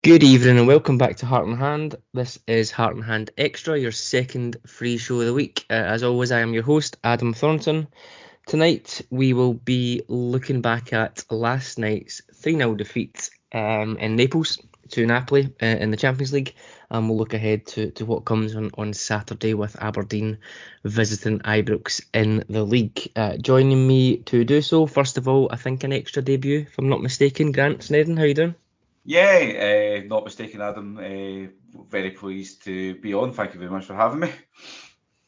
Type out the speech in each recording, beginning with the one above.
Good evening and welcome back to Heart and Hand. This is Heart and Hand Extra, your second free show of the week. As always, I am your host, Adam Thornton. Tonight, we will be looking back at last night's 3-0 defeat in Naples to Napoli in the Champions League. And we'll look ahead to what comes on Saturday with Aberdeen visiting Ibrox in the league. Joining me to do so, first of all, I think an extra debut, if I'm not mistaken, Grant Sneddon. How you doing? Yeah, not mistaken, Adam. Very pleased to be on. Thank you very much for having me.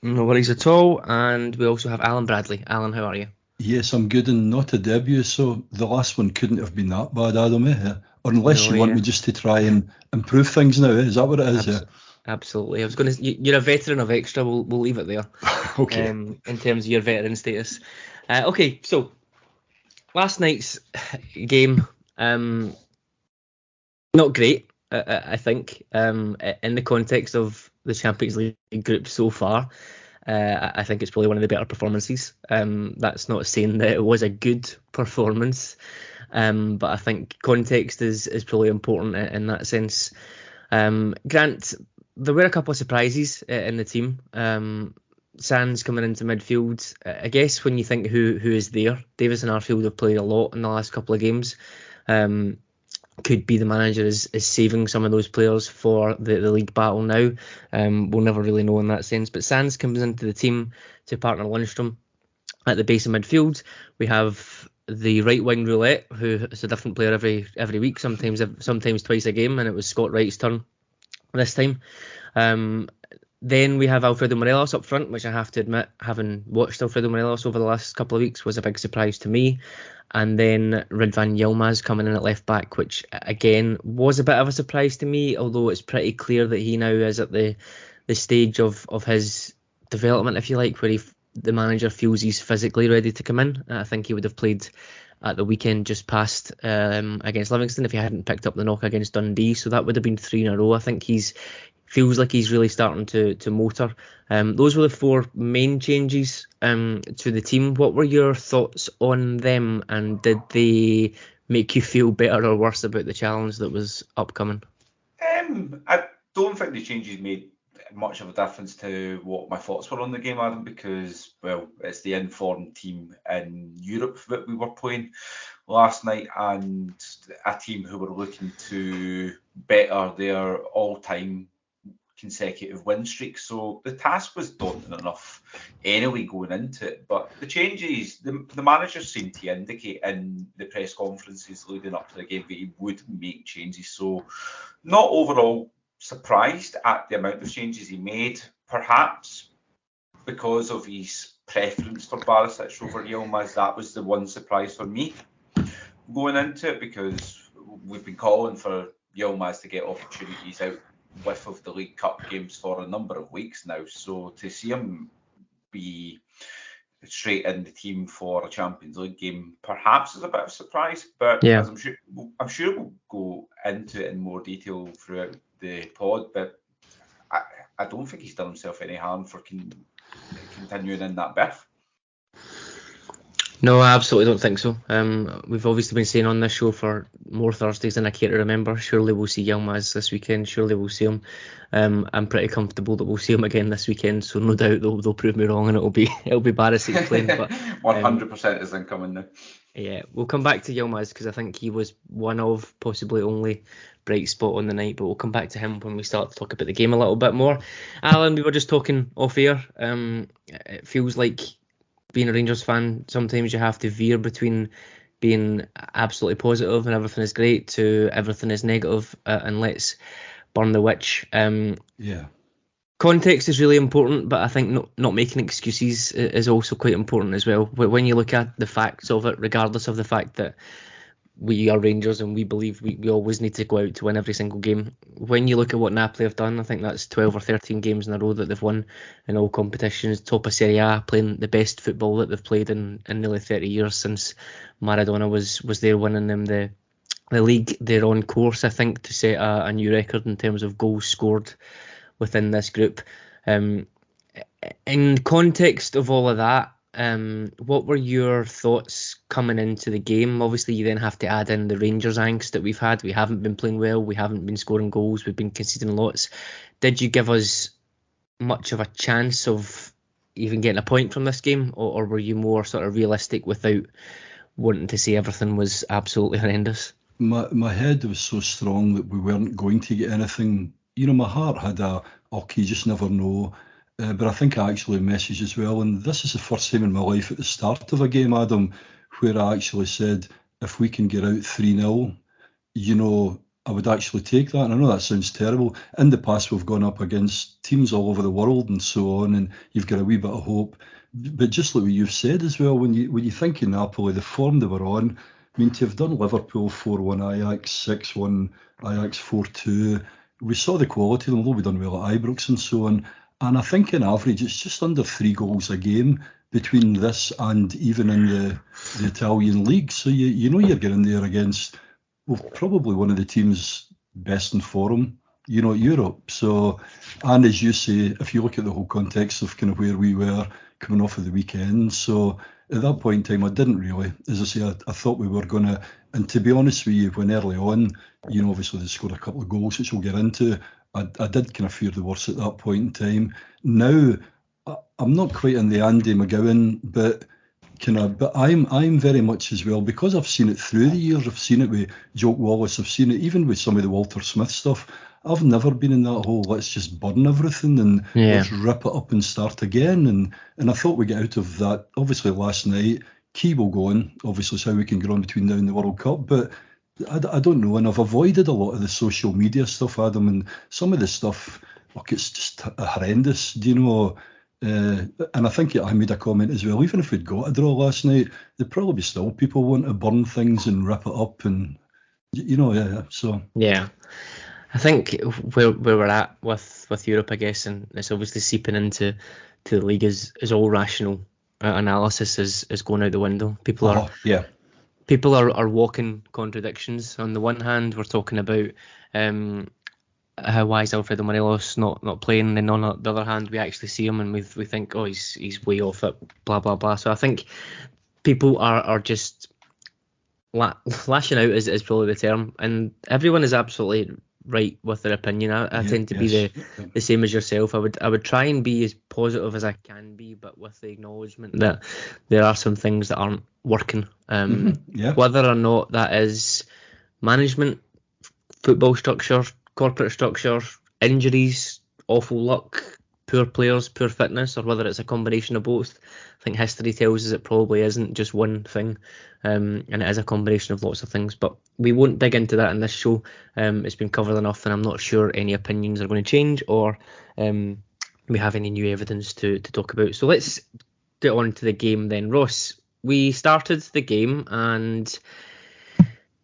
No worries at all. And we also have Alan Bradley. Alan, how are you? Yes, I'm good and not a debut, so the last one couldn't have been that bad, Adam. Or unless you want me just to try and improve things now, is that what it is? Absolutely. I was going to. You're a veteran of extra. We'll leave it there. Okay. In terms of your veteran status. Okay, so last night's game. Not great, I think, in the context of the Champions League group so far. I think it's probably one of the better performances. That's not saying that it was a good performance, but I think context is probably important in that sense. Grant, there were a couple of surprises in the team. Sands coming into midfield. I guess when you think who is there, Davis and Arfield have played a lot in the last couple of games. Could be the manager is saving some of those players for the league battle now. We'll never really know in that sense. But Sands comes into the team to partner Lundstrom at the base of midfield. We have the right wing roulette, who is a different player every week, sometimes twice a game, and it was Scott Wright's turn this time. Then we have Alfredo Morelos up front, which I have to admit, having watched Alfredo Morelos over the last couple of weeks, was a big surprise to me. And then Ridvan Yilmaz coming in at left back, which again was a bit of a surprise to me, although it's pretty clear that he now is at the stage of his development, if you like, where the manager feels he's physically ready to come in. I think he would have played at the weekend just past against Livingston if he hadn't picked up the knock against Dundee, so that would have been 3 in a row. I think feels like he's really starting to motor. Those were the 4 main changes to the team. What were your thoughts on them, and did they make you feel better or worse about the challenge that was upcoming? I don't think the changes made much of a difference to what my thoughts were on the game, Adam, because, well, it's the informed team in Europe that we were playing last night, and a team who were looking to better their all-time consecutive win streak. So the task was daunting enough anyway going into it. But the changes, the manager seemed to indicate in the press conferences leading up to the game that he would make changes. So not overall surprised at the amount of changes he made, perhaps because of his preference for Barisic over Yilmaz. That was the one surprise for me going into it, because we've been calling for Yilmaz to get opportunities out of the League Cup games for a number of weeks now, so to see him be straight in the team for a Champions League game perhaps is a bit of a surprise, but yeah, as I'm sure we'll go into it in more detail throughout the pod, but I don't think he's done himself any harm for continuing in that berth. No, I absolutely don't think so. We've obviously been saying on this show for more Thursdays than I care to remember. Surely we'll see Yilmaz this weekend. Surely we'll see him. I'm pretty comfortable that we'll see him again this weekend. So no doubt they'll prove me wrong, and it'll be Barisic playing. But 100% is incoming now. Yeah, we'll come back to Yilmaz because I think he was one of possibly only bright spot on the night. But we'll come back to him when we start to talk about the game a little bit more. Alan, we were just talking off air. It feels like, being a Rangers fan, sometimes you have to veer between being absolutely positive and everything is great to everything is negative and let's burn the witch. Yeah. Context is really important, but I think not making excuses is also quite important as well. When you look at the facts of it, regardless of the fact that we are Rangers and we believe we always need to go out to win every single game. When you look at what Napoli have done, I think that's 12 or 13 games in a row that they've won in all competitions, top of Serie A, playing the best football that they've played in nearly 30 years since Maradona was there winning them the league. They're on course, I think, to set a new record in terms of goals scored within this group. In context of all of that, what were your thoughts coming into the game? Obviously, you then have to add in the Rangers angst that we've had. We haven't been playing well. We haven't been scoring goals. We've been conceding lots. Did you give us much of a chance of even getting a point from this game, or were you more sort of realistic without wanting to say everything was absolutely horrendous? My head was so strong that we weren't going to get anything. My heart had you just never know. But I think I actually messaged as well, and this is the first time in my life at the start of a game, Adam, where I actually said, if we can get out 3-0, I would actually take that. And I know that sounds terrible. In the past, we've gone up against teams all over the world and so on, and you've got a wee bit of hope. But just like what you've said as well, when you think of Napoli, the form they were on, I mean, to have done Liverpool 4-1, Ajax 6-1, Ajax 4-2, we saw the quality of them, although we done well at Ibrox and so on. And I think on average, it's just under 3 goals a game between this and even in the Italian league. So you're getting there against probably one of the teams best in form, at Europe. So, and as you say, if you look at the whole context of kind of where we were coming off of the weekend, so at that point in time, I didn't really, as I say, I thought we were going to, and to be honest with you, when early on, obviously they scored a couple of goals, which we'll get into, I did kind of fear the worst at that point in time. Now, I'm not quite in the Andy McGowan, but I'm very much as well, because I've seen it through the years. I've seen it with Joe Wallace. I've seen it even with some of the Walter Smith stuff. I've never been in that whole let's just burn everything and let's rip it up and start again. And I thought we get out of that. Obviously last night, key will go on. Obviously it's how we can get on between now and the World Cup. But I don't know. And I've avoided a lot of the social media stuff, Adam, and some of the stuff, look, it's just horrendous. And I think I made a comment as well, even if we'd got a draw last night, there'd probably be still people want to burn things and rip it up and, so. Yeah. I think where we're at with Europe, I guess, and it's obviously seeping into the league, is all rational analysis is going out the window. People are walking contradictions. On the one hand, we're talking about why is Alfredo Morelos not playing, and on the other hand, we actually see him and we think, oh, he's way off it, blah blah blah. So I think people are just lashing out is probably the term, and everyone is absolutely right with their opinion. I tend to be the same as yourself. I would try and be as positive as I can be, but with the acknowledgement that there are some things that aren't working. Whether or not that is management, football structure, corporate structure, injuries, awful luck, poor players, poor fitness, or whether it's a combination of both. I think history tells us it probably isn't just one thing, and it is a combination of lots of things. But we won't dig into that in this show. It's been covered enough, and I'm not sure any opinions are going to change or we have any new evidence to talk about. So let's get on to the game then. Ross, we started the game and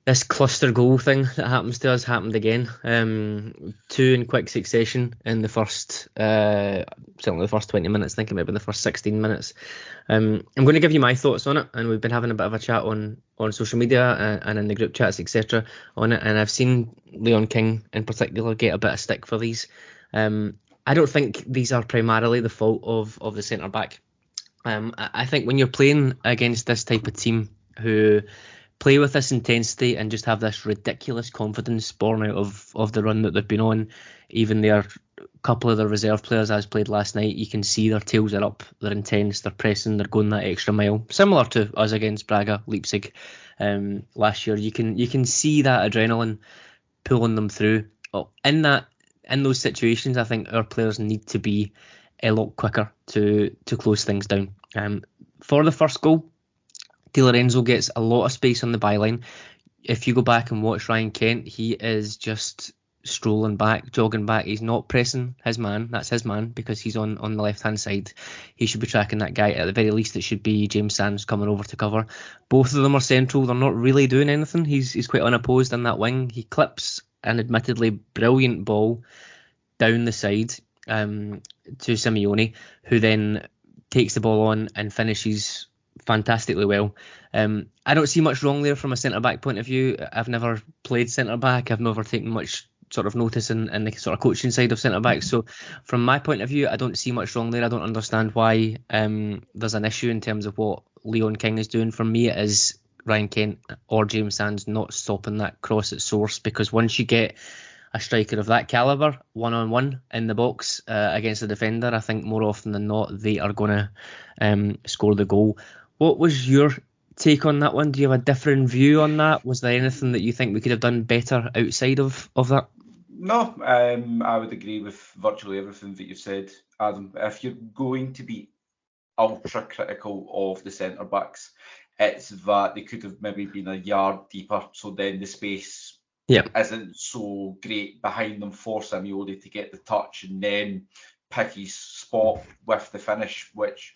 this cluster goal thing that happens to us happened again. 2 in quick succession in the first, certainly the first 20 minutes. I think it might have been the first 16 minutes. I'm going to give you my thoughts on it, and we've been having a bit of a chat on social media and in the group chats, etc. on it. And I've seen Leon King in particular get a bit of stick for these. I don't think these are primarily the fault of the centre back. I think when you're playing against this type of team who play with this intensity and just have this ridiculous confidence born out of the run that they've been on, even their couple of the reserve players as played last night, you can see their tails are up, they're intense, they're pressing, they're going that extra mile, similar to us against Braga, Leipzig last year. You can see that adrenaline pulling them through. In those situations, I think our players need to be a lot quicker to close things down. For the first goal, Di Lorenzo gets a lot of space on the byline. If you go back and watch Ryan Kent, he is just strolling back, jogging back. He's not pressing his man. That's his man because he's on the left-hand side. He should be tracking that guy. At the very least, it should be James Sands coming over to cover. Both of them are central. They're not really doing anything. He's quite unopposed in that wing. He clips an admittedly brilliant ball down the side to Simeone, who then takes the ball on and finishes fantastically well. I don't see much wrong there from a centre-back point of view. I've never played centre-back. I've never taken much sort of notice in the sort of coaching side of centre backs. So from my point of view, I don't see much wrong there. I don't understand why there's an issue in terms of what Leon King is doing. For me, it is Ryan Kent or James Sands not stopping that cross at source, because once you get a striker of that calibre one-on-one in the box against the defender, I think more often than not they are going to score the goal. What was your take on that one? Do you have a different view on that? Was there anything that you think we could have done better outside of that? No, I would agree with virtually everything that you've said, Adam. If you're going to be ultra critical of the centre backs, it's that they could have maybe been a yard deeper, so then the space isn't so great behind them for Simeone to get the touch and then pick his spot with the finish, which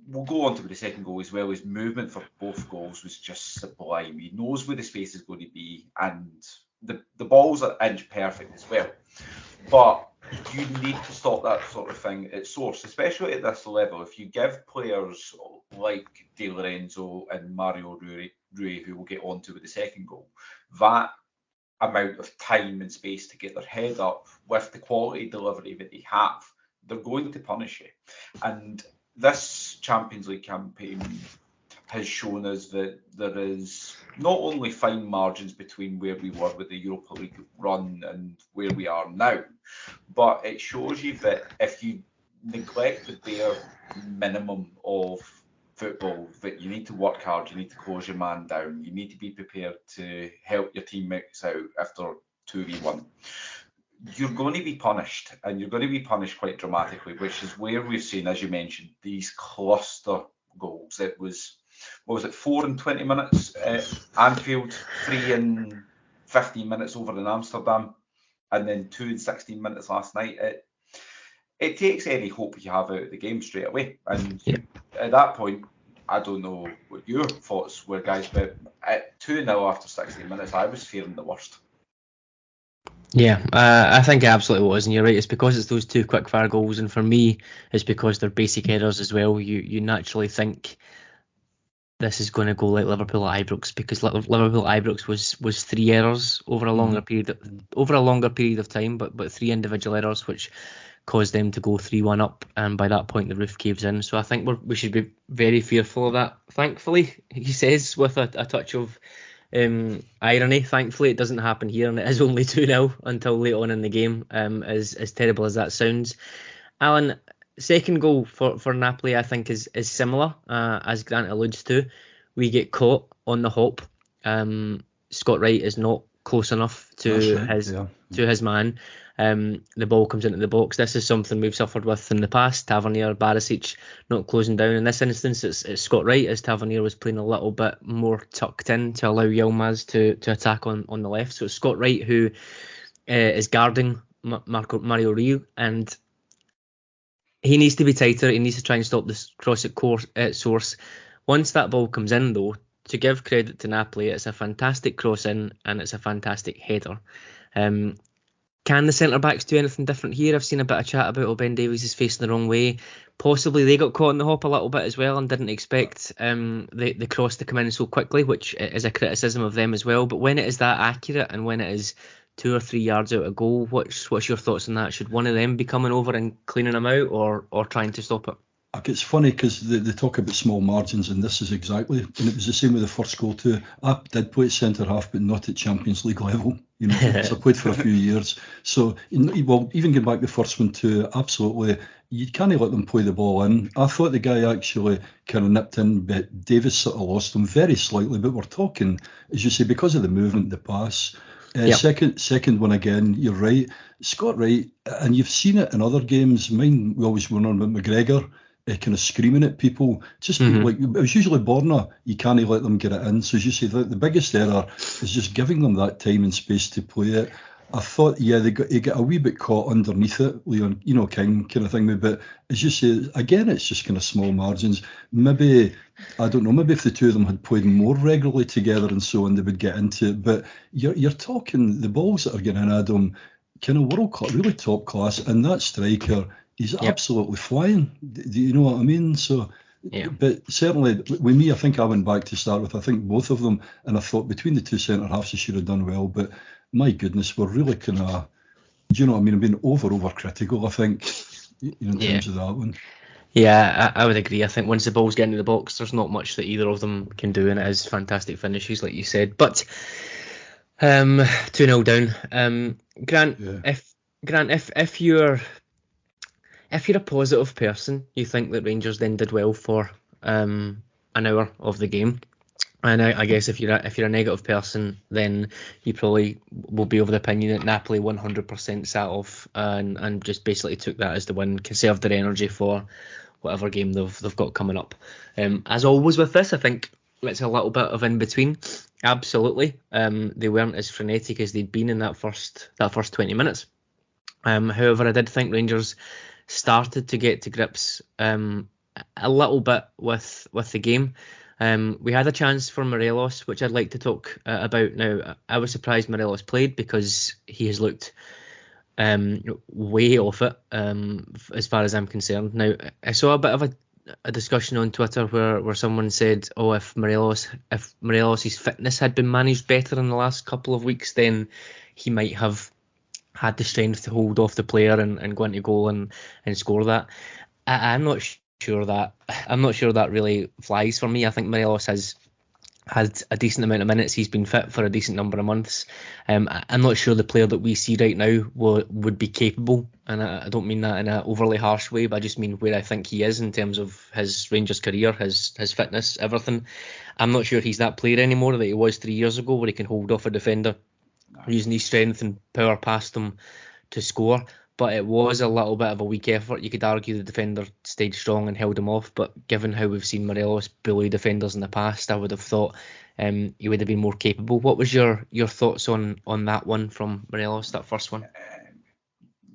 we'll go on to the second goal as well. His movement for both goals was just sublime. He knows where the space is going to be, and the balls are inch perfect as well. But you need to stop that sort of thing at source, especially at this level. If you give players like De Lorenzo and Mario Rui, who we'll get on to with the second goal, that amount of time and space to get their head up with the quality delivery that they have, they're going to punish you. And this Champions League campaign has shown us that there is not only fine margins between where we were with the Europa League run and where we are now, but it shows you that if you neglect the bare minimum of football, that you need to work hard, you need to close your man down, you need to be prepared to help your teammates out after 2v1. You're going to be punished, and you're going to be punished quite dramatically, which is where we've seen, as you mentioned, these cluster goals. It was, 4 in 20 minutes at Anfield, 3 in 15 minutes over in Amsterdam, and then 2 in 16 minutes last night. It takes any hope you have out of the game straight away. And at that point, I don't know what your thoughts were, guys, but at 2-0 after 16 minutes, I was fearing the worst. Yeah, I think it absolutely was, and you're right. It's because it's those two quick-fire goals, and for me, it's because they're basic errors as well. You naturally think this is going to go like Liverpool at Ibrox, because Liverpool at Ibrox was 3 errors over a longer period of time, but 3 individual errors which caused them to go 3-1 up, and by that point the roof caves in. So I think we should be very fearful of that. Thankfully, he says with a touch of irony, thankfully it doesn't happen here, and it is only 2-0 until late on in the game, as terrible as that sounds. Alan, second goal for Napoli I think is similar, as Grant alludes to. We get caught on the hop. Scott Wright is not close enough to his man. The ball comes into the box. This is something we've suffered with in the past. Tavernier, Barisic not closing down. In this instance, it's Scott Wright, as Tavernier was playing a little bit more tucked in to allow Yilmaz to attack on the left. So it's Scott Wright who is guarding Mario Rui, and he needs to be tighter. He needs to try and stop this cross at source. Once that ball comes in, though, to give credit to Napoli, it's a fantastic cross in and it's a fantastic header. Can the centre-backs do anything different here? I've seen a bit of chat about Ben Davies is facing the wrong way. Possibly they got caught in the hop a little bit as well and didn't expect the cross to come in so quickly, which is a criticism of them as well. But when it is that accurate and when it is 2 or 3 yards out of goal, what's your thoughts on that? Should one of them be coming over and cleaning them out or trying to stop it? It's funny because they talk about small margins, and this is exactly, and it was the same with the first goal too. I did play at centre half, but not at Champions League level. So I played for a few years. So, well, even going back the first one too, absolutely, you can't let them play the ball in. I thought the guy actually kind of nipped in, but Davis sort of lost him very slightly. But we're talking, as you say, because of the movement, the pass. Second one again, you're right, Scott Wright, and you've seen it in other games. Mine, we always went on about McGregor. Kind of screaming at people, just like it was usually Borna, you can't let them get it in. So as you say, the biggest error is just giving them that time and space to play it. I thought, they got a wee bit caught underneath it, Leon, King kind of thing. But as you say, again, it's just kind of small margins. Maybe, I don't know, maybe if the two of them had played more regularly together and so on, they would get into it. But you're talking the balls that are getting in, Adam, kind of world class, really top class, and that striker, he's absolutely flying. Do you know what I mean? So, but certainly with me, I think I went back to start with. I think both of them, and I thought between the two centre halves, they should have done well. But my goodness, we're really kind of, do you know what I mean? I've been over critical, I think, in terms of that one. Yeah, I would agree. I think once the ball's getting into the box, there's not much that either of them can do, and it is fantastic finishes, like you said. But 2-0 down. Grant, if you're a positive person, you think that Rangers then did well for an hour of the game. And I guess if you're a negative person, then you probably will be of the opinion that Napoli 100% sat off and just basically took that as the win, conserved their energy for whatever game they've got coming up. As always with this, I think it's a little bit of in between. Absolutely, they weren't as frenetic as they'd been in that first 20 minutes. However, I did think Rangers started to get to grips a little bit with the game. We had a chance for Morelos, which I'd like to talk about now. I was surprised Morelos played because he has looked way off it as far as I'm concerned. Now, I saw a bit of a discussion on Twitter where someone said, oh, if Morelos' fitness had been managed better in the last couple of weeks, then he might have had the strength to hold off the player and go into goal and score that. I'm not sure that really flies for me. I think Morelos has had a decent amount of minutes. He's been fit for a decent number of months. I'm not sure the player that we see right now would be capable, and I don't mean that in an overly harsh way, but I just mean where I think he is in terms of his Rangers career, his fitness, everything. I'm not sure he's that player anymore that he was 3 years ago, where he can hold off a defender using his strength and power past them to score. But it was a little bit of a weak effort. You could argue the defender stayed strong and held him off, but given how we've seen Morelos bully defenders in the past, I would have thought he would have been more capable. What was your thoughts on that one from Morelos, that first one?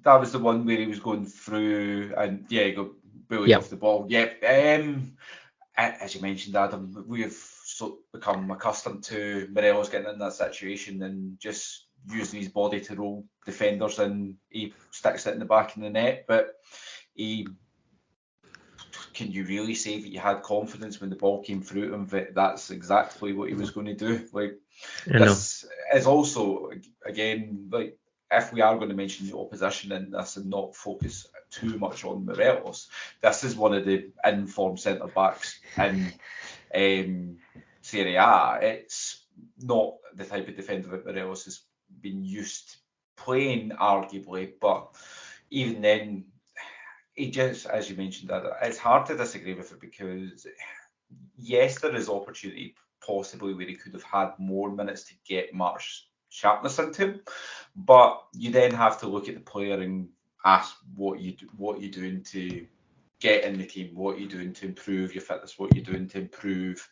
That was the one where he was going through and he got bullied off the ball. As you mentioned, Adam, we've become accustomed to Morelos getting in that situation and just using his body to roll defenders, and he sticks it in the back of the net. But can you really say that you had confidence when the ball came through him that that's exactly what he was going to do? This is also, again, if we are going to mention the opposition in this and not focus too much on Morelos, this is one of the in-form centre-backs in Serie A. It's not the type of defender that Morelos has been used to playing, arguably, but even then, he just, as you mentioned, it's hard to disagree with it because, yes, there is opportunity possibly where he could have had more minutes to get much sharpness into him, but you then have to look at the player and ask what you're doing to get in the team, what you're doing to improve your fitness, what you're doing to improve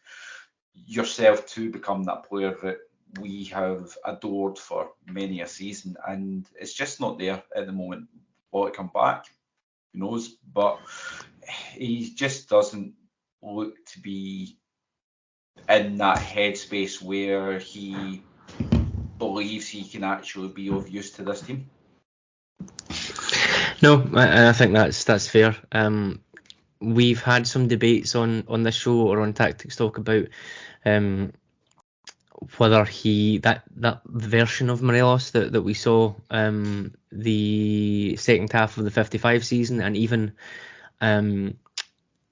yourself to become that player that we have adored for many a season, and it's just not there at the moment. Will it come back? Who knows? But he just doesn't look to be in that headspace where he believes he can actually be of use to this team. No, I think that's fair. We've had some debates on this show or on Tactics Talk about whether that version of Morelos that we saw the second half of the 55 season and even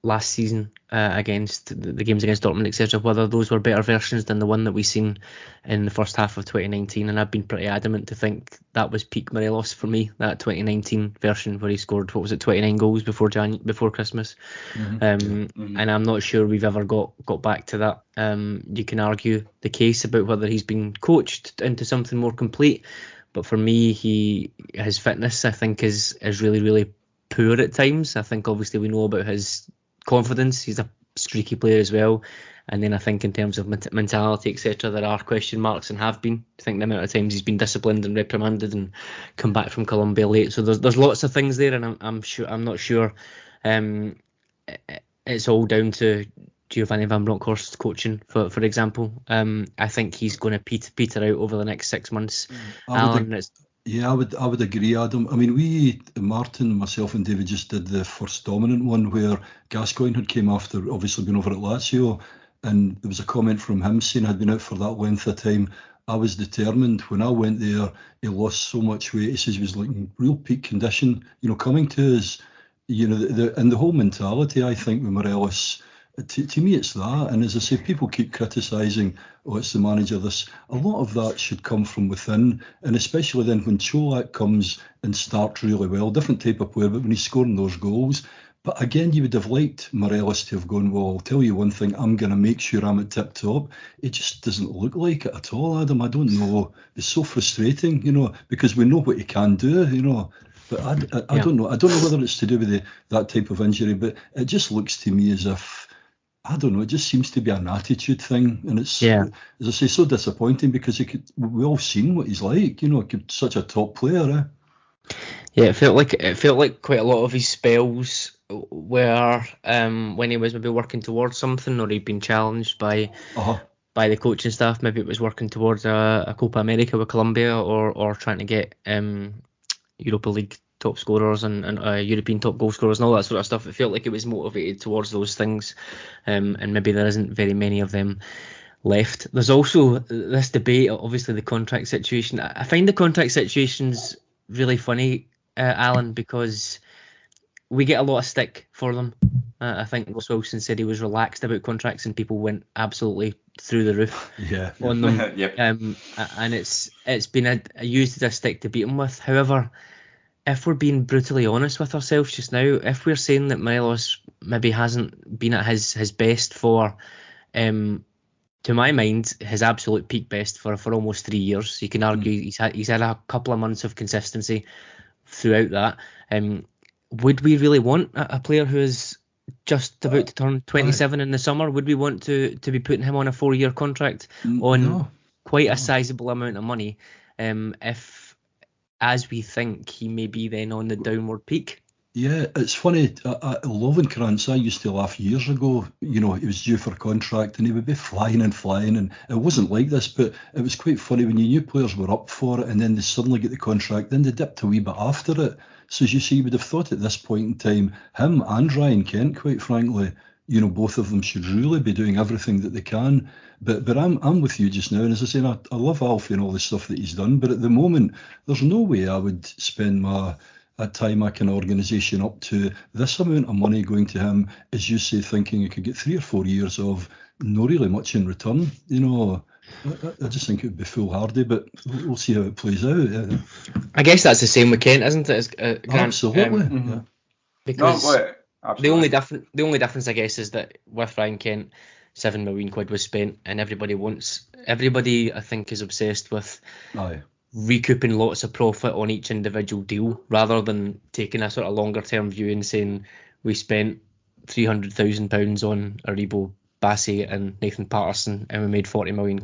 last season against the games against Dortmund, etc., whether those were better versions than the one that we seen in the first half of 2019. And I've been pretty adamant to think that was peak Morelos for me, that 2019 version where he scored 29 goals before Christmas. And I'm not sure we've ever got back to that. You can argue the case about whether he's been coached into something more complete, but for me, his fitness, I think, is really, really poor at times. I think obviously we know about his confidence. He's a streaky player as well, and then I think in terms of mentality, etc., there are question marks and have been. I think the amount of times he's been disciplined and reprimanded and come back from Colombia late, so there's lots of things there, and I'm not sure it's all down to Giovanni Van Bronckhorst's coaching, for example. I think he's going to peter out over the next 6 months. I would agree, Adam. I mean, Martin, myself and David just did the first dominant one where Gascoigne had came after obviously being over at Lazio, and there was a comment from him saying I'd been out for that length of time I was determined. When I went there, he lost so much weight. He says he was like in real peak condition, coming to us, and the whole mentality, I think, with Morelos, to me, it's that. And as I say, people keep criticising, it's the manager, this. A lot of that should come from within, and especially then when Cholak comes and starts really well, different type of player, but when he's scoring those goals. But again, you would have liked Morelos to have gone, well, I'll tell you one thing, I'm going to make sure I'm at tip top. It just doesn't look like it at all, Adam. I don't know. It's so frustrating, because we know what he can do, But I don't know. I don't know whether it's to do with that type of injury, but it just looks to me as if, I don't know, it just seems to be an attitude thing. And it's, as I say, so disappointing because we've all seen what he's like, such a top player. Yeah, it felt like quite a lot of his spells were when he was maybe working towards something, or he'd been challenged by the coaching staff. Maybe it was working towards a Copa America with Colombia, or trying to get Europa League top scorers and European top goal scorers and all that sort of stuff. It felt like it was motivated towards those things, and maybe there isn't very many of them left. There's also this debate, obviously the contract situation. I find the contract situations really funny, Alan, because we get a lot of stick for them. I think Ross Wilson said he was relaxed about contracts, and people went absolutely through the roof on them. Yep. And it's been used as a stick to beat him with. However, if we're being brutally honest with ourselves just now, if we're saying that Morelos maybe hasn't been at his best for, to my mind, his absolute peak best for almost 3 years. You can argue he's had a couple of months of consistency throughout that. Would we really want a player who is just about to turn 27 in the summer? Would we want to be putting him on a 4-year contract on quite a sizable amount of money, if, as we think, he may be then on the downward peak? Yeah, it's funny. Loving Krantz, I used to laugh years ago. He was due for a contract and he would be flying, and it wasn't like this, but it was quite funny when you knew players were up for it and then they suddenly get the contract, then they dipped a wee bit after it. So as you see, you would have thought at this point in time, him and Ryan Kent, quite frankly, both of them should really be doing everything that they can. But I'm with you just now, and as I say, I love Alfie and all the stuff that he's done, but at the moment, there's no way I would spend a time-mac an organisation up to this amount of money going to him, as you say, thinking you could get 3 or 4 years of not really much in return. I just think it would be foolhardy, but we'll see how it plays out. I guess that's the same with Kent, isn't it? Grant? Absolutely. Because the only difference, I guess, is that with Ryan Kent, £7 million was spent, and everybody, I think, is obsessed with recouping lots of profit on each individual deal, rather than taking a sort of longer term view and saying we spent £300,000 on Aribo, Bassey and Nathan Patterson and we made £40 million.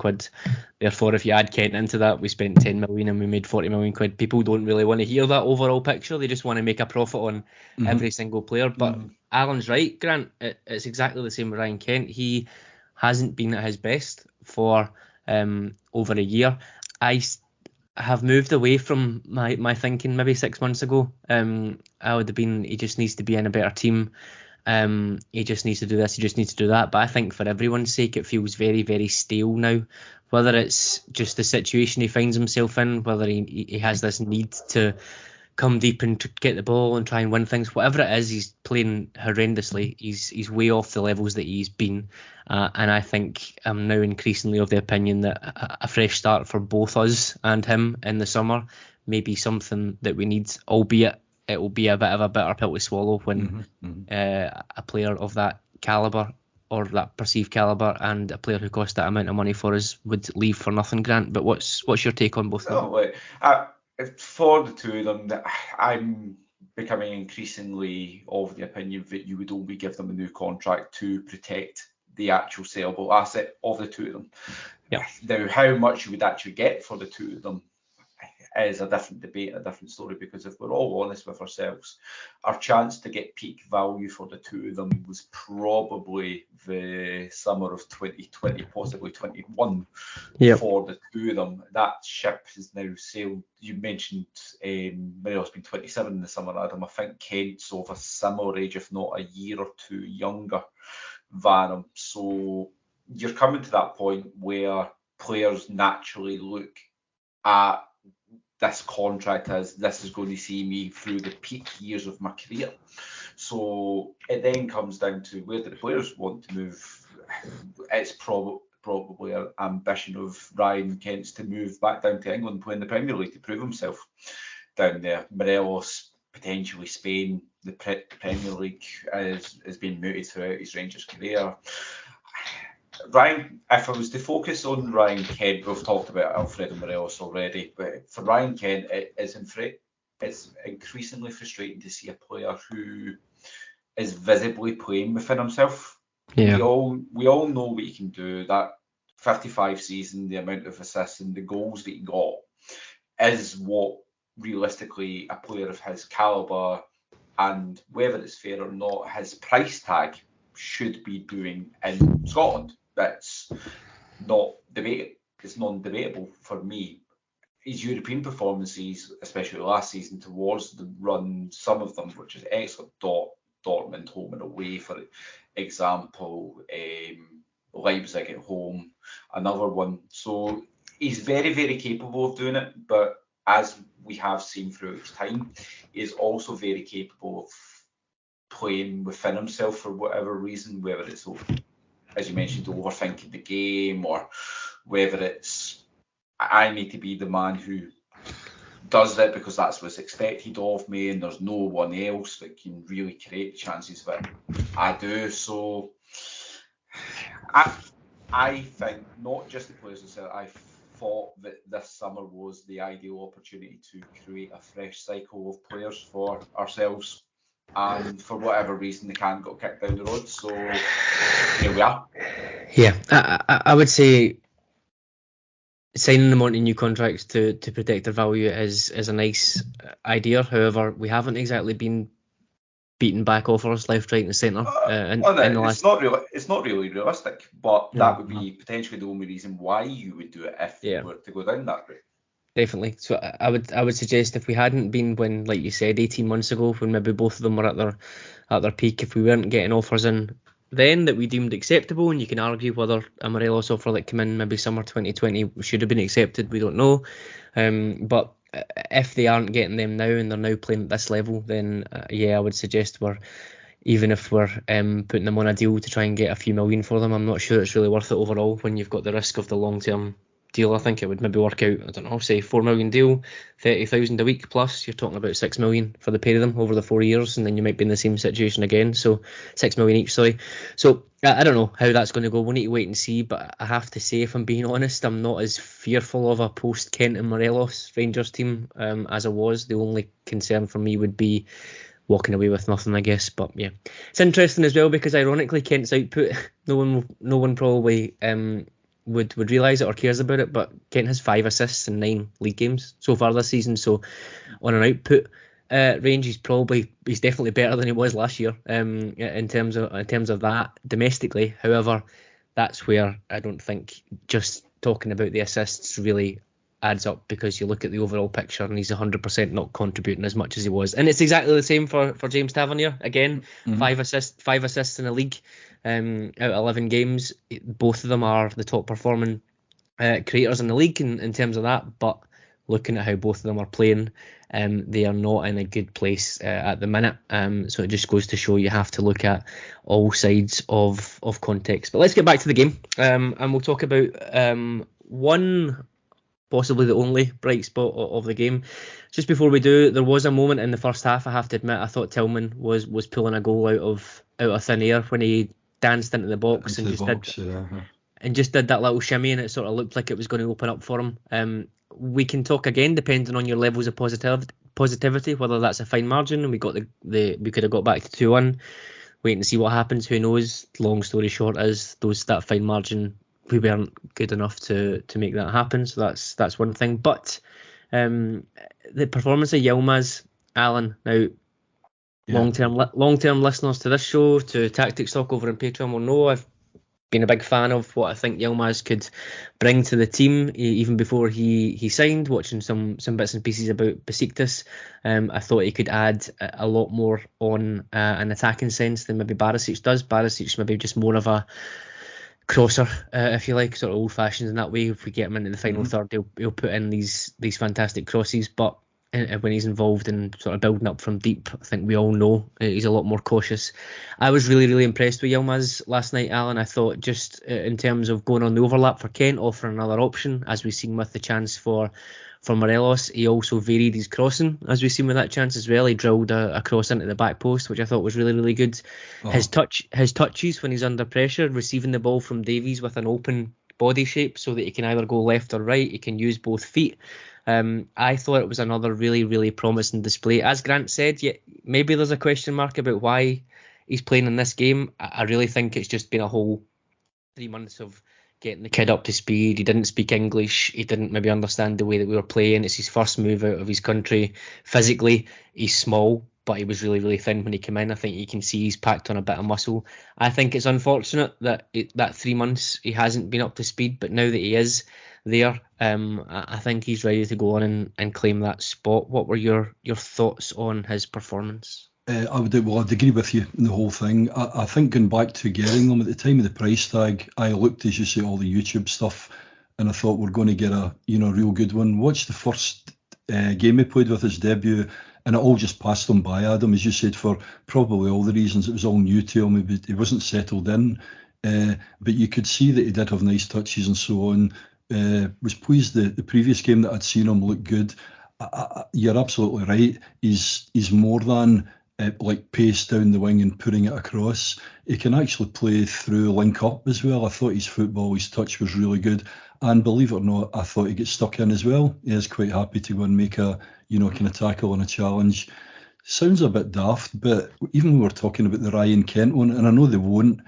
Therefore, if you add Kent into that, we spent £10 million and we made £40 million. People don't really want to hear that overall picture. They just want to make a profit on every single player. But Alan's right, Grant. It's exactly the same with Ryan Kent. He hasn't been at his best for over a year. I have moved away from my thinking maybe 6 months ago. I would have been, he just needs to be in a better team. He just needs to do this, he just needs to do that. But I think for everyone's sake, it feels very, very stale now. Whether it's just the situation he finds himself in, whether he has this need to come deep and to get the ball and try and win things, whatever it is, he's playing horrendously. He's way off the levels that he's been. And I think I'm now increasingly of the opinion that a fresh start for both us and him in the summer may be something that we need, albeit it will be a bit of a bitter pill to swallow when a player of that calibre, or that perceived calibre, and a player who cost that amount of money for us would leave for nothing, Grant. But what's your take on both of them? For the two of them, I'm becoming increasingly of the opinion that you would only give them a new contract to protect the actual saleable asset of the two of them. Yeah. Now, how much you would actually get for the two of them is a different debate, a different story, because if we're all honest with ourselves, our chance to get peak value for the two of them was probably the summer of 2020, possibly 21 for the two of them. That ship has now sailed. You mentioned Morelos been 27 in the summer, Adam. I think Kent's of a similar age, if not a year or two younger than him. So you're coming to that point where players naturally look at this contract as this is going to see me through the peak years of my career. So it then comes down to where the players want to move. It's probably an ambition of Ryan Kent's to move back down to England, play in the Premier League to prove himself down there. Morelos, potentially Spain. The Premier League has been mooted throughout his Rangers career. Ryan, if I was to focus on Ryan Kent, we've talked about Alfredo Morelos already, but for Ryan Kent, it's increasingly frustrating to see a player who is visibly playing within himself. Yeah. We all know what he can do. That 55 season, the amount of assists and the goals that he got is what realistically a player of his calibre, and whether it's fair or not, his price tag should be doing in Scotland. That's not debatable. It's non-debatable for me. His European performances, especially last season, towards the run, some of them, which is excellent, Dortmund home and away, for example, Leipzig at home, another one. So he's very, very capable of doing it, but as we have seen throughout his time, he is also very capable of playing within himself for whatever reason, whether it's, as you mentioned, overthinking the game, or whether it's I need to be the man who does it because that's what's expected of me and there's no one else that can really create the chances that I do. So I think not just the players themselves, I thought that this summer was the ideal opportunity to create a fresh cycle of players for ourselves, and for whatever reason they can't got kicked down the road, so here we are. Yeah, I would say signing them onto new contracts to protect their value is a nice idea. However, we haven't exactly been beaten back offers left, right and centre. It's not really realistic, but that would be potentially the only reason why you would do it if you were to go down that route. Definitely. So I would suggest if we hadn't been when, like you said, 18 months ago, when maybe both of them were at their peak, if we weren't getting offers in then that we deemed acceptable, and you can argue whether a Morelos offer that came in maybe summer 2020 should have been accepted, we don't know. But if they aren't getting them now and they're now playing at this level, then I would suggest even if we're putting them on a deal to try and get a few million for them, I'm not sure it's really worth it overall when you've got the risk of the long-term deal. I think it would maybe work out, I don't know, say $4 million deal, 30,000 a week plus, you're talking about 6 million for the pair of them over the 4 years, and then you might be in the same situation again, so 6 million each, sorry. So I don't know how that's going to go. We'll need to wait and see, but I have to say, if I'm being honest, I'm not as fearful of a post Kent and Morelos Rangers team as I was. The only concern for me would be walking away with nothing, I guess. But yeah, it's interesting as well because ironically Kent's output, no one probably would realise it or cares about it, but Kent has 5 assists in 9 league games so far this season. So on an output range, he's definitely better than he was last year in terms of that domestically. However, that's where I don't think just talking about the assists really adds up, because you look at the overall picture and he's 100% not contributing as much as he was. And it's exactly the same for James Tavernier. Again, 5 assists in a league out of 11 games. Both of them are the top performing creators in the league in terms of that, but looking at how both of them are playing, they are not in a good place at the minute. So it just goes to show you have to look at all sides of context. But let's get back to the game, and we'll talk about one, possibly the only bright spot of the game. Just before we do, there was a moment in the first half, I have to admit, I thought Tillman was pulling a goal out of thin air when he danced into the box and just did that little shimmy, and it sort of looked like it was going to open up for him. We can talk again, depending on your levels of positivity, whether that's a fine margin and we could have got back to 2-1. Wait and see what happens. Who knows? Long story short is that fine margin, we weren't good enough to make that happen. So that's one thing. But the performance of Yilmaz, Alan. Now, long-term listeners to this show, to Tactics Talk over on Patreon, will know I've been a big fan of what I think Yilmaz could bring to the team, even before he signed. Watching some bits and pieces about Besiktas, I thought he could add a lot more on an attacking sense than maybe Barisic does. Barisic maybe just more of a crosser, if you like, sort of old-fashioned in that way. If we get him into the final third, he'll put in these fantastic crosses. But when he's involved in sort of building up from deep, I think we all know he's a lot more cautious. I was really, really impressed with Yilmaz last night, Alan. I thought just in terms of going on the overlap for Kent, offering another option, as we've seen with the chance for Morelos. He also varied his crossing, as we've seen with that chance as well. He drilled a cross into the back post, which I thought was really, really good. His touches when he's under pressure, receiving the ball from Davies with an open body shape so that he can either go left or right. He can use both feet. I thought it was another really, really promising display. As Grant said, maybe there's a question mark about why he's playing in this game. I really think it's just been a whole 3 months of getting the kid up to speed. He didn't speak English. He didn't maybe understand the way that we were playing. It's his first move out of his country. Physically, he's small, but he was really, really thin when he came in. I think you can see he's packed on a bit of muscle. I think it's unfortunate that that 3 months he hasn't been up to speed, but now that he is there, I think he's ready to go on and claim that spot. What were your thoughts on his performance? I'd agree with you in the whole thing. I think going back to getting them at the time of the price tag, I looked, as you say, all the YouTube stuff, and I thought we're going to get a real good one. Watched the first game he played with his debut, and it all just passed him by, Adam, as you said, for probably all the reasons. It was all new to him. He wasn't settled in, but you could see that he did have nice touches and so on. Was pleased the previous game that I'd seen him look good. You're absolutely right. He's more than like pace down the wing and putting it across. He can actually play through link up as well. I thought his football, his touch was really good, and believe it or not, I thought he gets stuck in as well. He is quite happy to go and make a kind of tackle and a challenge. Sounds a bit daft, but even when we're talking about the Ryan Kent one, and I know they won't,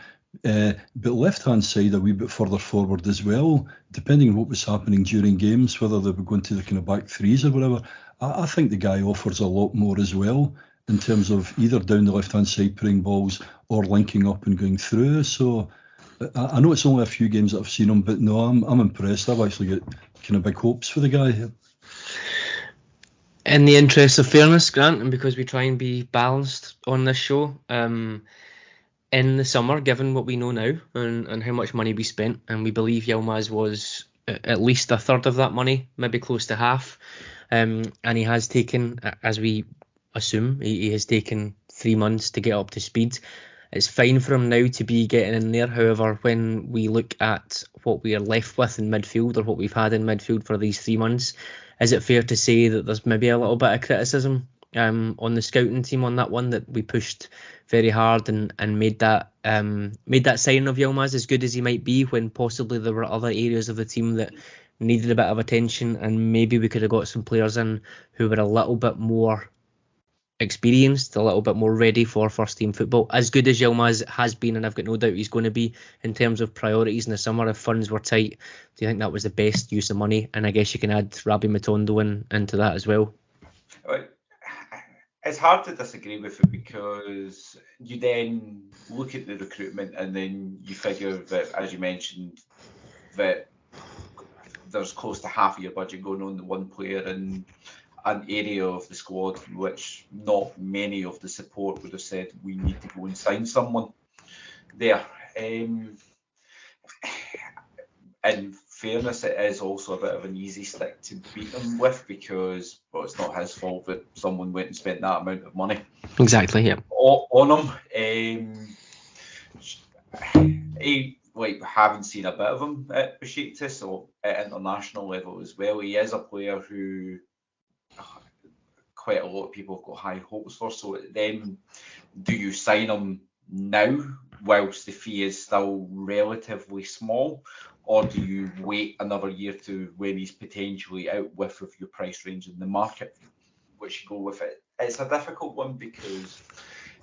but left hand side a wee bit further forward as well, depending on what was happening during games, whether they were going to the kind of back threes or whatever. I think the guy offers a lot more as well, in terms of either down the left-hand side putting balls or linking up and going through. So I know it's only a few games that I've seen him, but no, I'm impressed. I've actually got kind of big hopes for the guy. In the interest of fairness, Grant, and because we try and be balanced on this show, in the summer, given what we know now and how much money we spent, and we believe Yilmaz was at least a third of that money, maybe close to half, and he has taken, as we assume, he has taken 3 months to get up to speed. It's fine for him now to be getting in there. However, when we look at what we are left with in midfield, or what we've had in midfield for these 3 months, is it fair to say that there's maybe a little bit of criticism on the scouting team on that one, that we pushed very hard and made that signing of Yilmaz as good as he might be, when possibly there were other areas of the team that needed a bit of attention, and maybe we could have got some players in who were a little bit more experienced, a little bit more ready for first team football. As good as Yilmaz has been, and I've got no doubt he's going to be in terms of priorities in the summer, if funds were tight, do you think that was the best use of money? And I guess you can add Rabbi Matondo into that as well. It's hard to disagree with it, because you then look at the recruitment and then you figure that, as you mentioned, that there's close to half of your budget going on to one player in an area of the squad which not many of the support would have said we need to go and sign someone there. In fairness, it is also a bit of an easy stick to beat him with, because it's not his fault that someone went and spent that amount of money. Exactly, yeah. On him. Haven't seen a bit of him at Besiktas or at international level as well. He is a player who quite a lot of people have got high hopes for. So then, do you sign him now whilst the fee is still relatively small, or do you wait another year to when he's potentially out with your price range in the market, which you go with it? It's a difficult one, because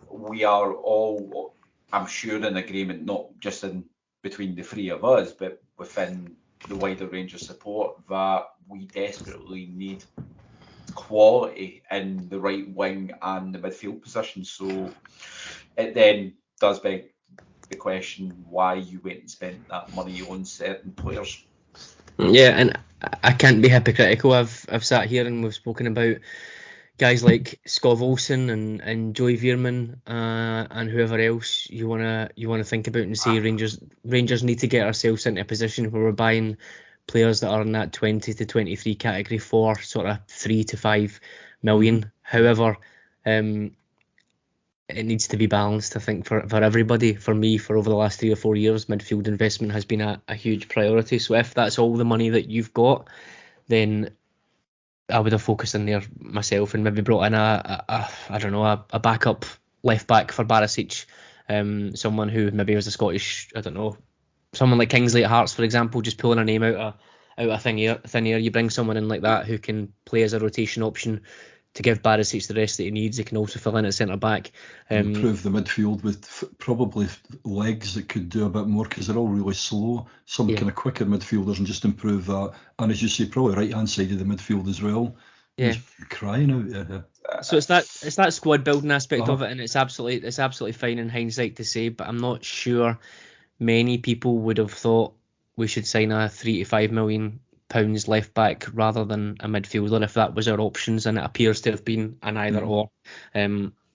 we are all, I'm sure, in agreement, not just in between the three of us, but within the wider range of support, that we desperately need quality in the right wing and the midfield position. So it then does beg the question why you went and spent that money on certain players. Yeah, and I can't be hypocritical. I've sat here and we've spoken about guys like Skov Olsen and Joey Veerman and whoever else you wanna think about and say Rangers need to get ourselves into a position where we're buying players that are in that 20 to 23 category for sort of 3 to 5 million. However, it needs to be balanced, I think, for everybody. For me, for over the last 3 or 4 years, midfield investment has been a huge priority. So if that's all the money that you've got, then I would have focused in there myself and maybe brought in a backup left back for Barisic, someone who maybe was a Scottish, someone like Kingsley at Hearts, for example, just pulling a name out of thin air. You bring someone in like that who can play as a rotation option to give Barisic the rest that he needs. He can also fill in at centre back. Improve the midfield with probably legs that could do a bit more, because they're all really slow. Some kind of quicker midfielders, and just improve that. And as you say, probably right hand side of the midfield as well. Yeah, just crying out. Yeah. So it's that squad building aspect of it, and it's absolutely fine in hindsight to say. But I'm not sure many people would have thought we should sign a £3 to £5 million left back rather than a midfielder if that was our options, and it appears to have been an either or. I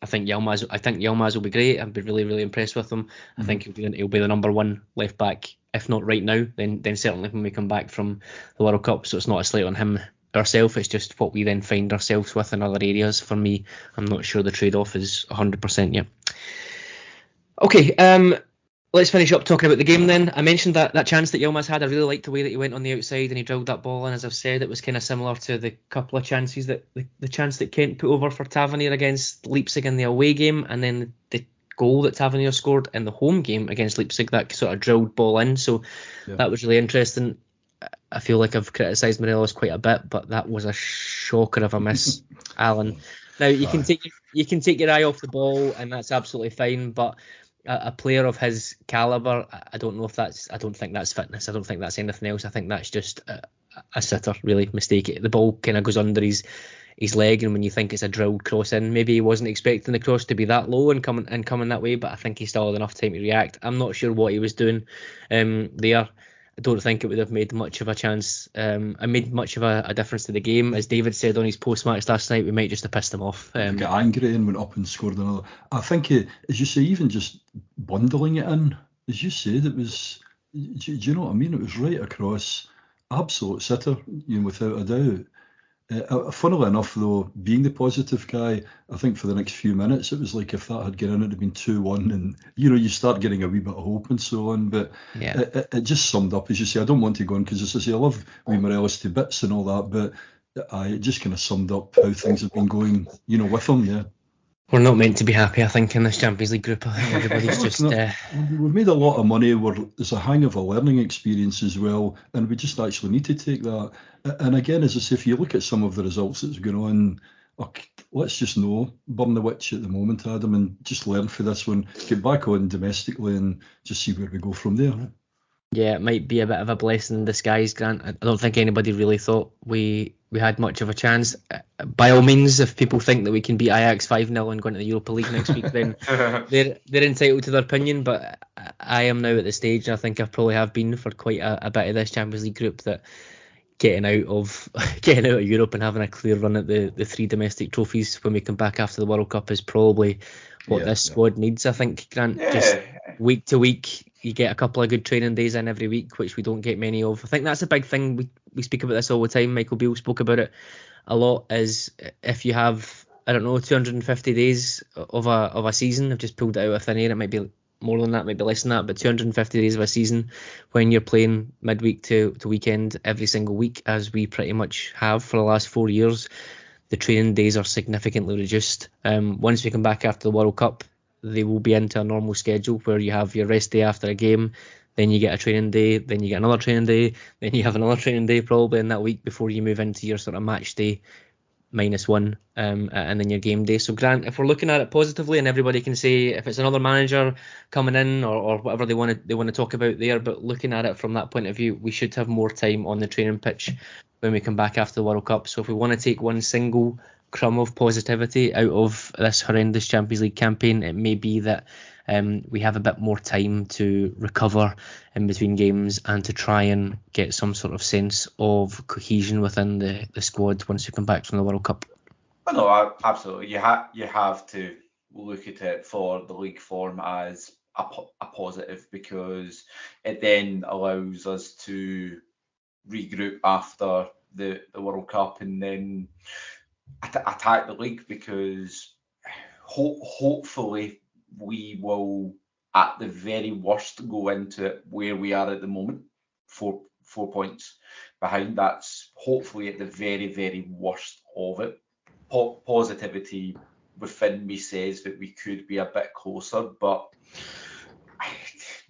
think Yilmaz will be great. I'd be really, really impressed with him. I think he'll be the number one left back, if not right now, then certainly when we come back from the World Cup. So it's not a slate on him ourselves, it's just what we then find ourselves with in other areas. For me, I'm not sure the trade-off is 100% yet. Okay, let's finish up talking about the game then. I mentioned that chance that Yilmaz had. I really liked the way that he went on the outside and he drilled that ball in. As I've said, it was kind of similar to the couple of chances that the chance that Kent put over for Tavernier against Leipzig in the away game, and then the goal that Tavernier scored in the home game against Leipzig, that sort of drilled ball in. So that was really interesting. I feel like I've criticised Morelos quite a bit, but that was a shocker of a miss, Alan. Now you can take your eye off the ball, and that's absolutely fine, but a player of his calibre, I don't think that's fitness. I don't think that's anything else. I think that's just a sitter, really, mistake. The ball kind of goes under his leg, and when you think it's a drilled cross in, maybe he wasn't expecting the cross to be that low and coming that way, but I think he still had enough time to react. I'm not sure what he was doing there. I don't think it would have made much of a chance. I made much of a difference to the game. As David said on his post-match last night, we might just have pissed him off. Got angry and went up and scored another. I think, as you say, even just bundling it in, as you said, it was, do you know what I mean? It was right across, absolute sitter, without a doubt. Funnily enough, though, being the positive guy, I think for the next few minutes, it was like if that had gone in, it'd have been 2-1, and you start getting a wee bit of hope and so on. But it just summed up, as you say. I don't want to go on because, as I say, I love Morelos to bits and all that, but it just kind of summed up how things have been going, with him. Yeah. We're not meant to be happy, I think, in this Champions League group. I think everybody's just... We've made a lot of money. There's a hang of a learning experience as well, and we just actually need to take that. And again, as I say, if you look at some of the results that's going on, let's just burn the witch at the moment, Adam, and just learn for this one, get back on domestically and just see where we go from there. Yeah, it might be a bit of a blessing in disguise, Grant. I don't think anybody really thought we had much of a chance. By all means, if people think that we can beat Ajax 5-0 and go into the Europa League next week, then they're entitled to their opinion. But I am now at the stage, and I think I probably have been for quite a bit of this Champions League group, that getting out of Europe and having a clear run at the 3 domestic trophies when we come back after the World Cup is probably what this squad needs, I think, Grant. Just week to week, you get a couple of good training days in every week, which we don't get many of. I think that's a big thing. We speak about this all the time. Michael Beale spoke about it a lot. Is if you have 250 days of a season, I've just pulled it out of thin air. It might be more than that, maybe less than that, but 250 days of a season when you're playing midweek to weekend every single week, as we pretty much have for the last 4 years, the training days are significantly reduced. Once we come back after the World Cup, they will be into a normal schedule where you have your rest day after a game, then you get a training day, then you get another training day, then you have another training day probably in that week before you move into your sort of match day -1, and then your game day. So Grant, if we're looking at it positively, and everybody can say if it's another manager coming in or whatever they want to talk about there, but looking at it from that point of view, we should have more time on the training pitch when we come back after the World Cup. So if we want to take one single crumb of positivity out of this horrendous Champions League campaign, it may be that we have a bit more time to recover in between games and to try and get some sort of sense of cohesion within the squad once we come back from the World Cup. Oh, no, absolutely. You have to look at it for the league form as a positive, because it then allows us to regroup after the World Cup and then attack the league, because hopefully we will, at the very worst, go into it where we are at the moment, 4 points behind. That's hopefully at the very, very worst of it. Positivity within me says that we could be a bit closer, but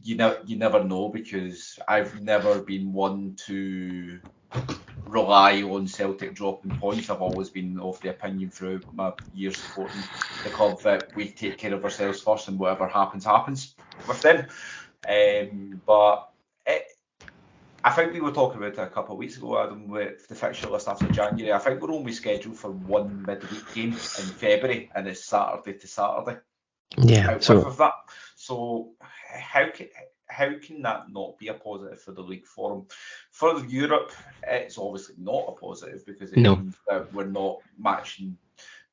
you never know, because I've never been one to rely on Celtic dropping points. I've always been of the opinion through my years supporting the club that we take care of ourselves first, and whatever happens with them. But I think we were talking about it a couple of weeks ago, Adam, with the fixture list after January. I think we're only scheduled for one midweek game in February, and it's Saturday to Saturday. Yeah. Of that. So how can that not be a positive for the league form? For Europe, it's obviously not a positive, because it means that we're not matching.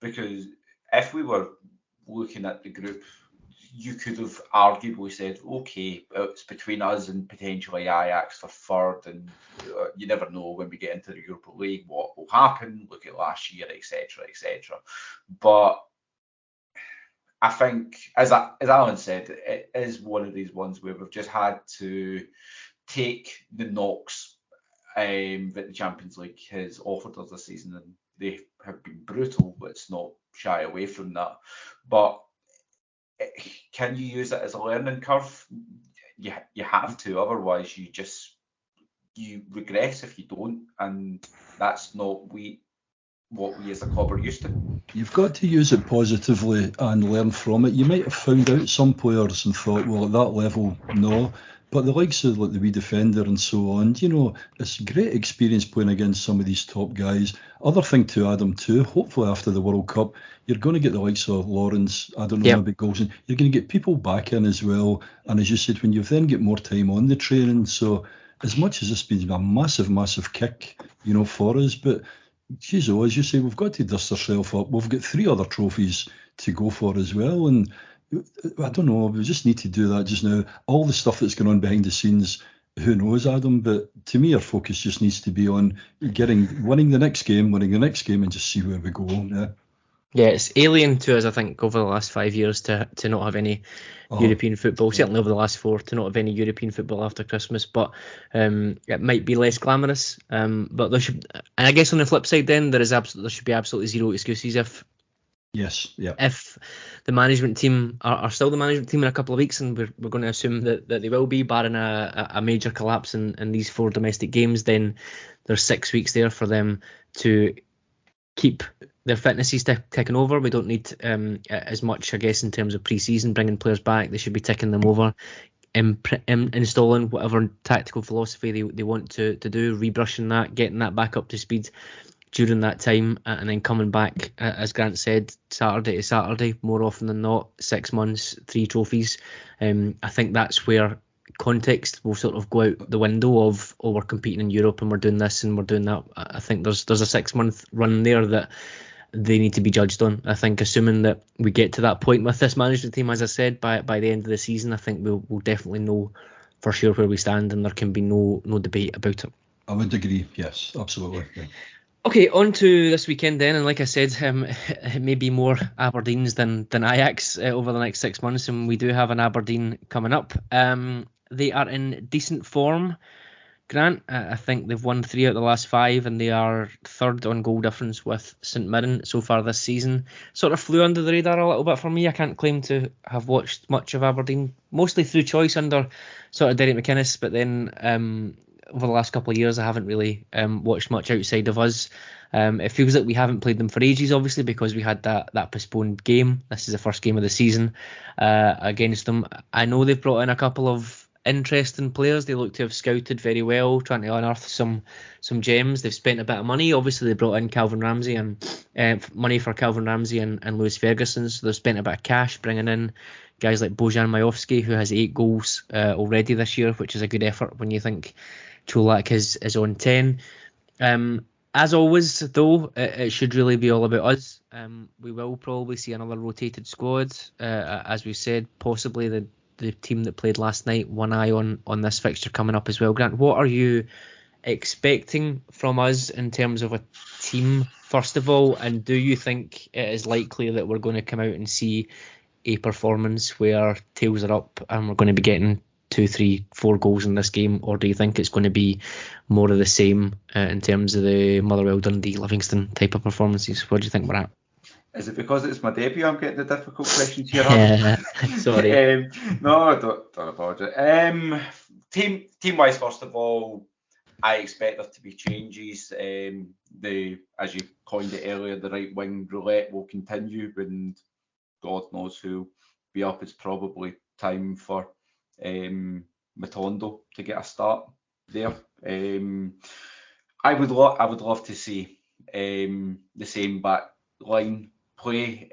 Because if we were looking at the group, you could have arguably said, okay, it's between us and potentially Ajax for third, and you never know when we get into the Europa League what will happen. Look at last year, etc., etc. But I think, as Alan said, it is one of these ones where we've just had to take the knocks that the Champions League has offered us this season, and they have been brutal. Let's not shy away from that. But can you use it as a learning curve? You have to, otherwise you regress if you don't, and that's not what we as a club are used to. You've got to use it positively and learn from it. You might have found out some players and thought, well, at that level, no. But the likes of like the wee defender and so on, it's great experience playing against some of these top guys. Other thing to Adam too, hopefully after the World Cup, you're going to get the likes of Lawrence, I don't know about goals, and you're going to get people back in as well. And as you said, when you then get more time on the training, so as much as this has been a massive, massive kick, for us, but geez, as you say, we've got to dust ourselves up. We've got 3 other trophies to go for as well, and I don't know, we just need to do that just now. All the stuff that's going on behind the scenes, who knows, Adam? But to me, our focus just needs to be on winning the next game, and just see where we go. Yeah, it's alien to us, I think, over the last 5 years to not have any European football. Certainly over the last 4 to not have any European football after Christmas. But it might be less glamorous. But there should, and I guess on the flip side, then there should be absolutely zero excuses if the management team are still the management team in a couple of weeks, and we're going to assume that they will be, barring a major collapse in these 4 domestic games. Then there's 6 weeks there for them to keep their fitnesses ticking over. We don't need as much, I guess, in terms of pre-season, bringing players back. They should be ticking them over, installing whatever tactical philosophy they want to do, rebrushing that, getting that back up to speed during that time, and then coming back, as Grant said, Saturday to Saturday, more often than not, 6 months, 3 trophies. I think that's where context will sort of go out the window of, we're competing in Europe and we're doing this and we're doing that. I think there's a 6-month run there that they need to be judged on. I think assuming that we get to that point with this management team, as I said, by the end of the season, I think we'll definitely know for sure where we stand, and there can be no debate about it. I would agree, yes, absolutely. Yeah. Okay, on to this weekend then, and like I said, it may be more Aberdeens than Ajax over the next 6 months, and we do have an Aberdeen coming up. They are in decent form, Grant. I think they've won 3 out of the last 5, and they are third on goal difference with St Mirren so far this season. Sort of flew under the radar a little bit for me. I can't claim to have watched much of Aberdeen, mostly through choice under sort of Derek McInnes, but then over the last couple of years I haven't really watched much outside of us. It feels like we haven't played them for ages, obviously, because we had that postponed game. This is the first game of the season against them. I know they've brought in a couple of interesting players. They look to have scouted very well, trying to unearth some gems. They've spent a bit of money. Obviously, they brought in Calvin Ramsey and money for Calvin Ramsey and Lewis Ferguson. So they've spent a bit of cash bringing in guys like Bojan Majowski, who has 8 goals already this year, which is a good effort when you think Čolak is on 10. As always, though, it should really be all about us. We will probably see another rotated squad. As we said, possibly the team that played last night, one eye on this fixture coming up as well. Grant, what are you expecting from us in terms of a team, first of all? And do you think it is likely that we're going to come out and see a performance where tails are up and we're going to be getting 2, 3, 4 goals in this game, or do you think it's going to be more of the same in terms of the Motherwell, Dundee, Livingston type of performances? What do you think we're at? Is it because it's my debut I'm getting the difficult questions here? Sorry. No, don't apologise. Team-wise, first of all, I expect there to be changes. As you coined it earlier, the right wing roulette will continue, and God knows who'll be up. It's probably time for Matondo to get a start there. I would love to see the same back line play.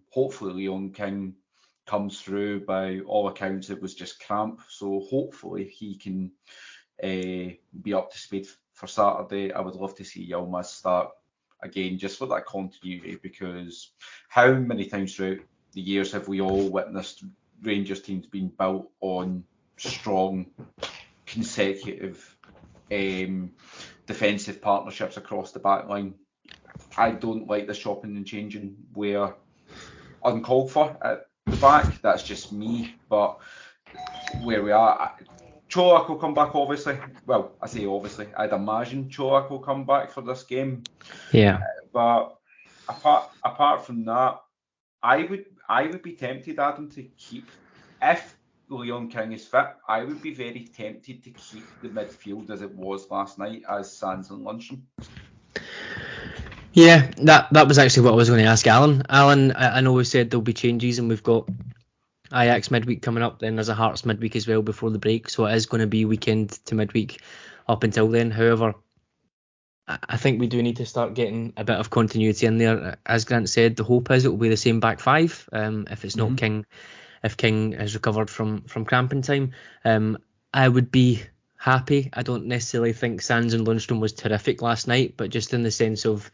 Hopefully Leon King comes through. By all accounts, it was just cramp, so hopefully he can be up to speed for Saturday. I would love to see Yilmaz start again, just for that continuity, because how many times throughout the years have we all witnessed Rangers teams being built on strong, consecutive defensive partnerships across the back line? I don't like the chopping and changing where uncalled for at the back. That's just me, but where we are, Cholak will come back, obviously. Well, I say obviously. I'd imagine Cholak will come back for this game. Yeah. But apart from that, I would be tempted, Adam, to keep, if Leon King is fit, I would be very tempted to keep the midfield as it was last night as Sands and Lundstram. Yeah, that was actually what I was going to ask Alan. Alan, I know we said there'll be changes, and we've got Ajax midweek coming up, then there's a Hearts midweek as well before the break, so it is going to be weekend to midweek up until then. However, I think we do need to start getting a bit of continuity in there. As Grant said, the hope is it will be the same back five. If it's not King, if King has recovered from cramping time, I would be happy. I don't necessarily think Sands and Lundstrom was terrific last night, but just in the sense of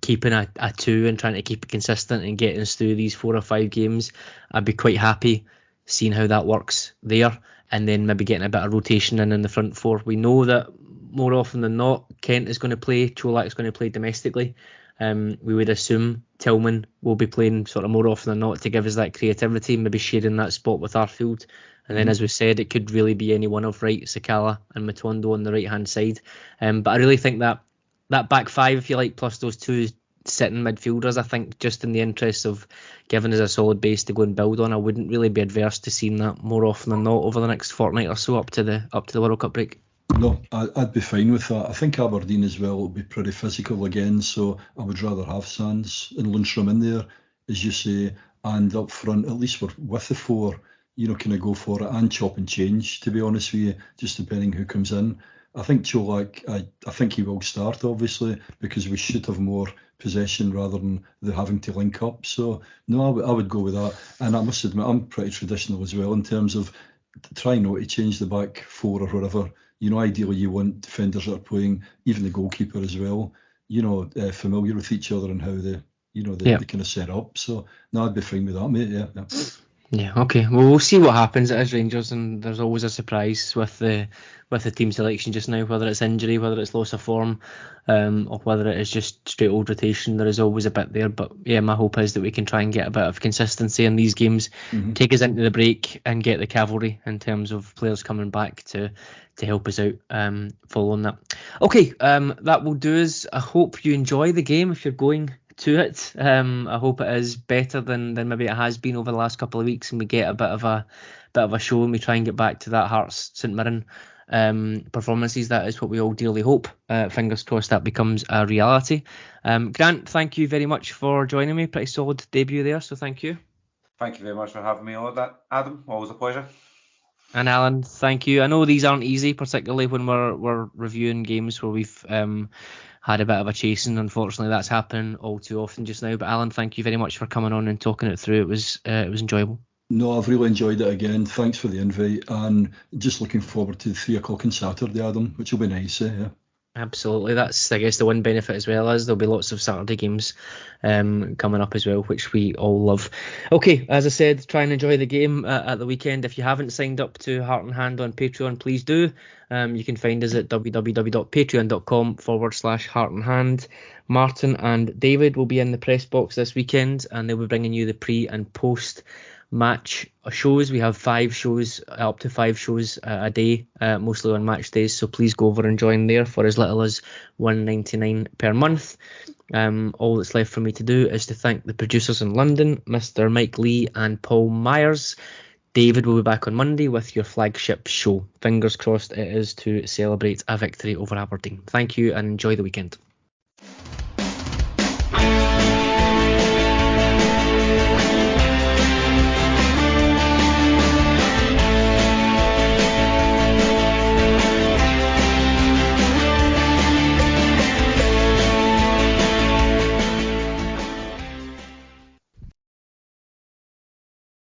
keeping a 2 and trying to keep it consistent and getting us through these 4 or 5 games, I'd be quite happy seeing how that works there, and then maybe getting a bit of rotation in the front 4. We know that more often than not, Kent is going to play, Cholak is going to play domestically. We would assume Tillman will be playing sort of more often than not to give us that creativity, maybe sharing that spot with Arfield. And then, as we said, it could really be any one of Wright, Sakala and Matondo on the right-hand side. But I really think that back 5, if you like, plus those 2 sitting midfielders, I think just in the interest of giving us a solid base to go and build on, I wouldn't really be adverse to seeing that more often than not over the next fortnight or so up to the World Cup break. No, I'd be fine with that. I think Aberdeen as well will be pretty physical again, so I would rather have Sands and Lundstrom in there, as you say, and up front, at least we're with the 4, kind of go for it and chop and change, to be honest with you, just depending who comes in. I think Cholak, I think he will start, obviously, because we should have more possession rather than the having to link up. So, no, I would go with that. And I must admit, I'm pretty traditional as well in terms of trying not to change the back 4 or whatever. Ideally you want defenders that are playing, even the goalkeeper as well, familiar with each other and how they kind of set up. So, no, I'd be fine with that, mate, yeah. Yeah, okay. Well, we'll see what happens. It is Rangers, and there's always a surprise with the team selection just now, whether it's injury, whether it's loss of form, or whether it is just straight old rotation. There is always a bit there, but yeah, my hope is that we can try and get a bit of consistency in these games, take us into the break, and get the cavalry in terms of players coming back to help us out following that. Okay, that will do us. I hope you enjoy the game if you're going to it. I hope it is better than maybe it has been over the last couple of weeks, and we get a bit of a show, and we try and get back to that Hearts St Mirren performances. That is what we all dearly hope. Fingers crossed that becomes a reality. Grant, thank you very much for joining me. Pretty solid debut there, so thank you. Thank you very much for having me on that, Adam. Always a pleasure. And Alan, thank you. I know these aren't easy, particularly when we're reviewing games where we've had a bit of a chasing. Unfortunately, that's happening all too often just now. But Alan, thank you very much for coming on and talking it through. It was enjoyable. No, I've really enjoyed it again. Thanks for the invite, and just looking forward to 3 o'clock on Saturday, Adam, which will be nice. Yeah. Absolutely, that's I guess the one benefit as well, as there'll be lots of Saturday games coming up as well, which we all love. Okay, as I said, try and enjoy the game at the weekend. If you haven't signed up to Heart and Hand on Patreon, please do. You can find us at www.patreon.com/Heart and Hand. Martin and David will be in the press box this weekend, and they'll be bringing you the pre and post match shows. We have 5 shows, up to 5 shows a day, mostly on match days, so please go over and join there for as little as $1.99 per month. All that's left for me to do is to thank the producers in London, Mr. Mike Lee and Paul Myers. David will be back on Monday with your flagship show. Fingers crossed it is to celebrate a victory over Aberdeen. Thank you and enjoy the weekend.